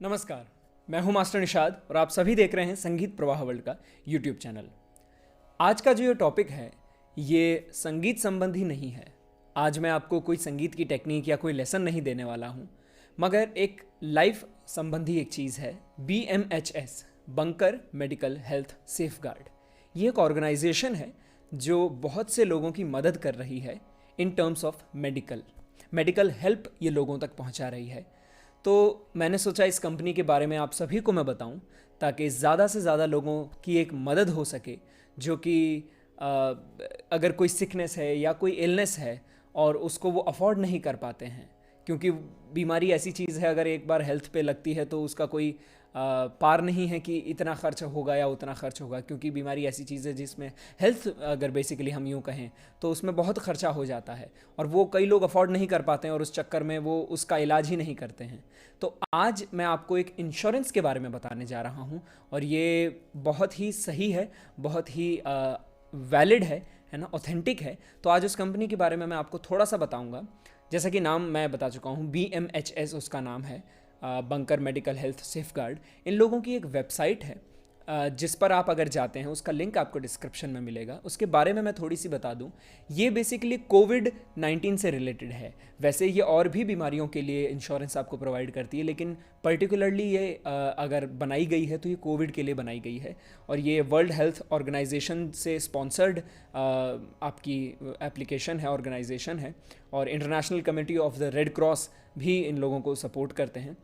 नमस्कार, मैं हूं मास्टर निषाद और आप सभी देख रहे हैं संगीत प्रवाह वर्ल्ड का यूट्यूब चैनल। आज का जो ये टॉपिक है ये संगीत संबंधी नहीं है। आज मैं आपको कोई संगीत की टेक्निक या कोई लेसन नहीं देने वाला हूं, मगर एक लाइफ संबंधी एक चीज़ है, BMHS, bunker medical health safeguard. ये एक ऑर्गेनाइजेशन है जो बहुत से लोगों की मदद कर रही है in terms of medical help ये लोगों तक पहुंचा रही है। तो मैंने सोचा इस कंपनी के बारे में आप सभी को मैं बताऊं ताकि ज़्यादा से ज़्यादा लोगों की एक मदद हो सके जो कि अगर कोई सिकनेस है या कोई इलनेस है और उसको वो अफोर्ड नहीं कर पाते हैं, क्योंकि बीमारी ऐसी चीज़ है अगर एक बार हेल्थ पे लगती है तो उसका कोई पार नहीं है कि इतना खर्च होगा या उतना खर्च होगा, क्योंकि बीमारी ऐसी चीज़ है जिसमें हेल्थ अगर बेसिकली हम यूँ कहें तो उसमें बहुत खर्चा हो जाता है और वो कई लोग अफोर्ड नहीं कर पाते हैं और उस चक्कर में वो उसका इलाज ही नहीं करते हैं। तो आज मैं आपको एक इंश्योरेंस के बारे में बताने जा रहा हूँ और ये बहुत ही सही है, बहुत ही वैलिड है ना, ऑथेंटिक है। तो आज उस कंपनी के बारे में मैं आपको थोड़ा सा बताऊंगा। जैसा कि नाम मैं बता चुका हूँ, BMHS उसका नाम है, बंकर मेडिकल हेल्थ सेफगार्ड। इन लोगों की एक वेबसाइट है जिस पर आप अगर जाते हैं, उसका लिंक आपको डिस्क्रिप्शन में मिलेगा। उसके बारे में मैं थोड़ी सी बता दूं, ये बेसिकली कोविड-19 से रिलेटेड है। वैसे ये और भी बीमारियों के लिए इंश्योरेंस आपको प्रोवाइड करती है, लेकिन पर्टिकुलरली ये अगर बनाई गई है तो ये कोविड के लिए बनाई गई है और ये वर्ल्ड हेल्थ ऑर्गेनाइजेशन से स्पॉन्सर्ड आपकी एप्लीकेशन है, ऑर्गेनाइजेशन है, और international committee of the red cross भी इन लोगों को सपोर्ट करते हैं।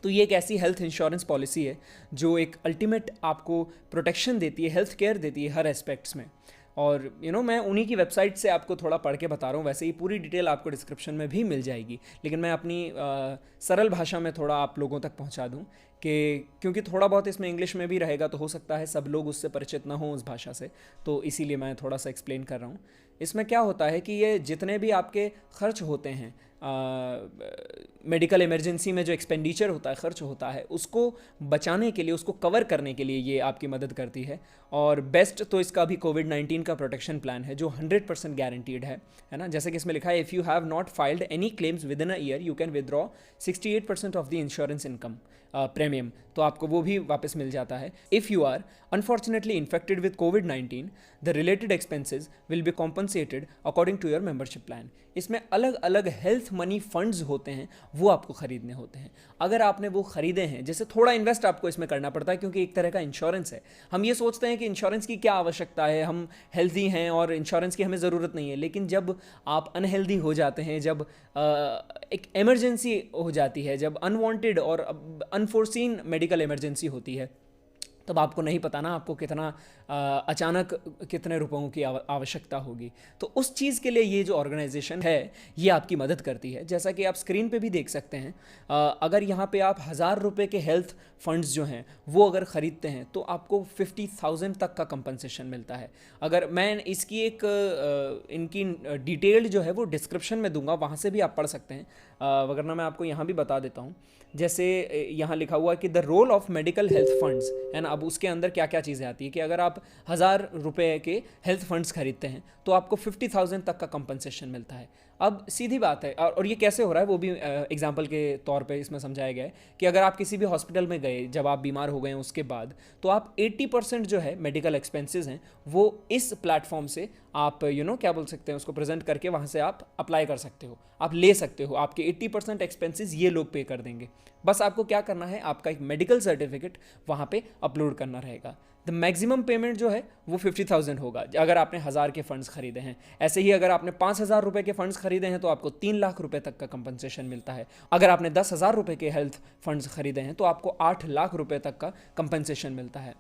तो ये एक ऐसी हेल्थ इंश्योरेंस पॉलिसी है जो एक अल्टीमेट आपको प्रोटेक्शन देती है, हेल्थ केयर देती है हर एस्पेक्ट्स में। और मैं उन्हीं की वेबसाइट से आपको थोड़ा पढ़ के बता रहा हूँ। वैसे ही पूरी डिटेल आपको डिस्क्रिप्शन में भी मिल जाएगी, लेकिन मैं अपनी सरल भाषा में थोड़ा आप लोगों तक पहुँचा दूँ कि क्योंकि थोड़ा बहुत इसमें इंग्लिश में भी रहेगा तो हो सकता है सब लोग उससे परिचित ना हों उस भाषा से, तो इसीलिए मैं थोड़ा सा एक्सप्लेन कर रहा हूँ। इसमें क्या होता है कि ये जितने भी आपके खर्च होते हैं, मेडिकल इमरजेंसी में जो एक्सपेंडिचर होता है, खर्च होता है, उसको बचाने के लिए, उसको कवर करने के लिए ये आपकी मदद करती है। और बेस्ट तो इसका भी कोविड-19 का प्रोटेक्शन प्लान है जो 100% गारंटीड है ना। जैसे कि इसमें लिखा है, if you have not filed any claims within a year you can withdraw 68% of the insurance income premium, तो आपको वो भी वापस मिल जाता है। If you are unfortunately infected with कोविड-19 the related expenses will be compensated according to your membership plan. इसमें अलग अलग हेल्थ मनी फंड्स होते हैं, वो आपको ख़रीदने होते हैं। अगर आपने वो ख़रीदे हैं, जैसे थोड़ा इन्वेस्ट आपको इसमें करना पड़ता है क्योंकि एक तरह का इंश्योरेंस है। हम ये सोचते हैं कि इंश्योरेंस की क्या आवश्यकता है, हम हेल्दी हैं और इंश्योरेंस की हमें ज़रूरत नहीं है, लेकिन जब आप अनहेल्दी हो जाते हैं, जब एक इमरजेंसी हो जाती है, जब अनवांटेड और अनफोर्सीन मेडिकल इमरजेंसी होती है, तब आपको नहीं पता ना आपको कितना अचानक कितने रुपयों की आवश्यकता होगी। तो उस चीज़ के लिए ये जो ऑर्गेनाइजेशन है ये आपकी मदद करती है। जैसा कि आप स्क्रीन पे भी देख सकते हैं, अगर यहाँ पे आप 1000 रुपये के हेल्थ फंड्स जो हैं वो अगर ख़रीदते हैं तो आपको 50,000 तक का कंपनसेशन मिलता है। अगर मैं इसकी एक इनकी डिटेल्ड जो है वो डिस्क्रिप्शन में दूंगा, वहाँ से भी आप पढ़ सकते हैं, वरना मैं आपको यहाँ भी बता देता हूँ। जैसे यहाँ लिखा हुआ है कि the role of medical health funds, है ना। अब उसके अंदर क्या क्या चीज़ें आती है कि अगर आप 1000 रुपये के हेल्थ फंड्स खरीदते हैं तो आपको 50,000 तक का कंपनसेशन मिलता है। अब सीधी बात है, और ये कैसे हो रहा है वो भी एग्जांपल के तौर पे इसमें समझाया गया है कि अगर आप किसी भी हॉस्पिटल में गए, जब आप बीमार हो गए उसके बाद, तो आप 80% जो है मेडिकल एक्सपेंसेस हैं वो इस प्लेटफॉर्म से आप क्या बोल सकते हैं, उसको प्रेजेंट करके वहाँ से आप अप्लाई कर सकते हो, आप ले सकते हो। आपके 80% एक्सपेंसेस ये लोग पे कर देंगे। बस आपको क्या करना है, आपका एक मेडिकल सर्टिफिकेट वहाँ पे अपलोड करना रहेगा। द मैक्सिमम पेमेंट जो है वो 50,000 होगा अगर आपने 1000 के फंड्स खरीदे हैं। ऐसे ही अगर आपने 5,000 रुपये के फंड्स खरीदे हैं तो आपको 3 लाख रुपए तक का कंपनसेशन मिलता है। अगर आपने 10,000 रुपये के हेल्थ फंड्स खरीदे हैं तो आपको 8 लाख रुपए तक का कंपनसेशन मिलता है।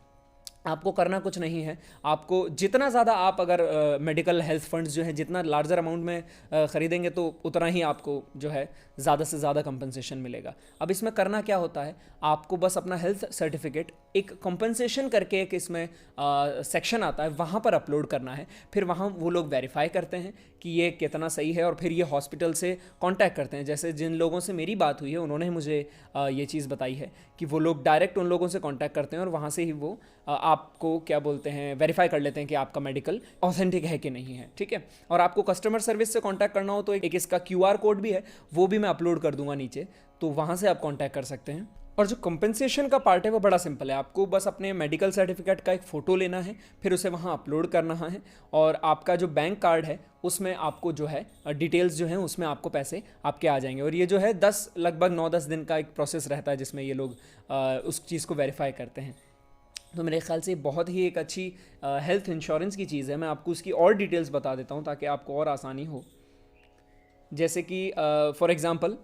आपको करना कुछ नहीं है, आपको जितना ज़्यादा आप अगर मेडिकल हेल्थ फंड्स जो है जितना लार्जर अमाउंट में ख़रीदेंगे तो उतना ही आपको जो है ज़्यादा से ज़्यादा कंपनसेशन मिलेगा। अब इसमें करना क्या होता है, आपको बस अपना हेल्थ सर्टिफिकेट एक कंपनसेशन करके एक इसमें सेक्शन आता है, वहाँ पर अपलोड करना है। फिर वहाँ वो लोग वेरीफाई करते हैं कि ये कितना सही है और फिर ये हॉस्पिटल से कांटेक्ट करते हैं। जैसे जिन लोगों से मेरी बात हुई है उन्होंने मुझे ये चीज़ बताई है कि वो लोग डायरेक्ट उन लोगों से कांटेक्ट करते हैं और वहाँ से ही वो आपको क्या बोलते हैं, वेरीफाई कर लेते हैं कि आपका मेडिकल ऑथेंटिक है कि नहीं है। ठीक है, और आपको कस्टमर सर्विस से कांटेक्ट करना हो तो एक इसका QR कोड भी है, वो भी मैं अपलोड कर दूंगा नीचे, तो वहाँ से आप कांटेक्ट कर सकते हैं। और जो कंपनसेशन का पार्ट है वो बड़ा सिंपल है। आपको बस अपने मेडिकल सर्टिफिकेट का एक फ़ोटो लेना है, फिर उसे वहाँ अपलोड करना है, और आपका जो बैंक कार्ड है उसमें आपको जो है डिटेल्स जो हैं उसमें आपको पैसे आपके आ जाएंगे। और ये जो है लगभग 9-10 दिन का एक प्रोसेस रहता है जिसमें ये लोग उस चीज़ को वेरीफाई करते हैं। तो मेरे ख्याल से बहुत ही एक अच्छी हेल्थ इंश्योरेंस की चीज़ है। मैं आपको उसकी और डिटेल्स बता देता हूँ ताकि आपको और आसानी हो। जैसे कि फॉर एग्ज़ाम्पल,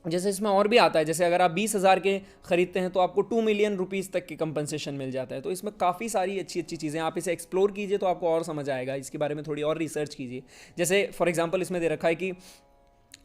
जैसे इसमें और भी आता है, जैसे अगर आप 20,000 के ख़रीदते हैं तो आपको 2 मिलियन रुपीज़ तक की कंपनसेशन मिल जाता है। तो इसमें काफ़ी सारी अच्छी अच्छी चीज़ें, आप इसे एक्सप्लोर कीजिए तो आपको और समझ आएगा, इसके बारे में थोड़ी और रिसर्च कीजिए। जैसे फॉर एग्जांपल इसमें दे रखा है कि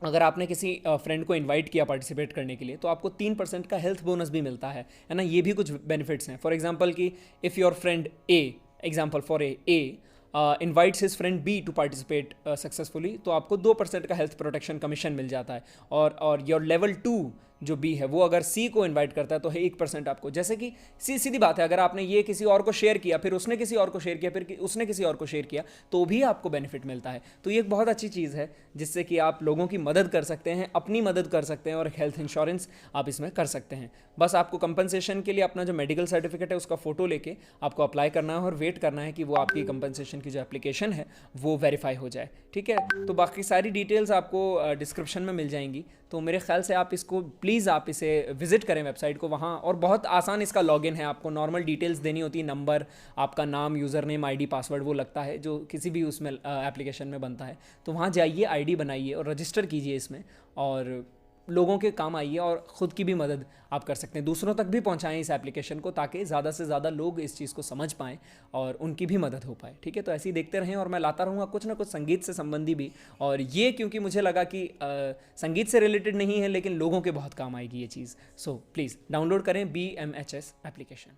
अगर आपने किसी फ्रेंड को इनवाइट किया पार्टिसिपेट करने के लिए तो आपको 3% का हेल्थ बोनस भी मिलता है ना। ये भी कुछ बेनिफिट्स हैं। फॉर एग्जांपल कि if your friend A, example for A invites his friend B to participate successfully, तो आपको 2% का हेल्थ प्रोटेक्शन कमीशन मिल जाता है। और योर लेवल 2 जो बी है वो अगर सी को इनवाइट करता है तो है 1% आपको। जैसे कि सीधी बात है, अगर आपने ये किसी और को शेयर किया, फिर उसने किसी और को शेयर किया, फिर उसने किसी और को शेयर किया, तो भी आपको बेनिफिट मिलता है। तो ये एक बहुत अच्छी चीज़ है जिससे कि आप लोगों की मदद कर सकते हैं, अपनी मदद कर सकते हैं, और हेल्थ इंश्योरेंस आप इसमें कर सकते हैं। बस आपको कंपनसेशन के लिए अपना जो मेडिकल सर्टिफिकेट है उसका फ़ोटो लेके आपको अप्लाई करना है और वेट करना है कि वो आपकी कंपनसेशन की जो एप्लीकेशन है वो वेरीफाई हो जाए। ठीक है, तो बाकी सारी डिटेल्स आपको डिस्क्रिप्शन में मिल जाएंगी। तो मेरे ख्याल से आप इसको प्लीज़ आप इसे विजिट करें वेबसाइट को वहाँ, और बहुत आसान इसका लॉगिन है। आपको नॉर्मल डिटेल्स देनी होती है, नंबर, आपका नाम, यूज़र नेम, आईडी, पासवर्ड वो लगता है जो किसी भी उसमें एप्लीकेशन में बनता है। तो वहाँ जाइए, आईडी बनाइए और रजिस्टर कीजिए इसमें, और लोगों के काम आइए, और ख़ुद की भी मदद आप कर सकते हैं। दूसरों तक भी पहुंचाएं इस एप्लीकेशन को, ताकि ज़्यादा से ज़्यादा लोग इस चीज़ को समझ पाएं और उनकी भी मदद हो पाए। ठीक है, तो ऐसे ही देखते रहें, और मैं लाता रहूँगा कुछ ना कुछ संगीत से संबंधी भी। और ये क्योंकि मुझे लगा कि संगीत से रिलेटेड नहीं है, लेकिन लोगों के बहुत काम आएगी ये चीज़। सो प्लीज़ डाउनलोड करें BMHS एप्लीकेशन।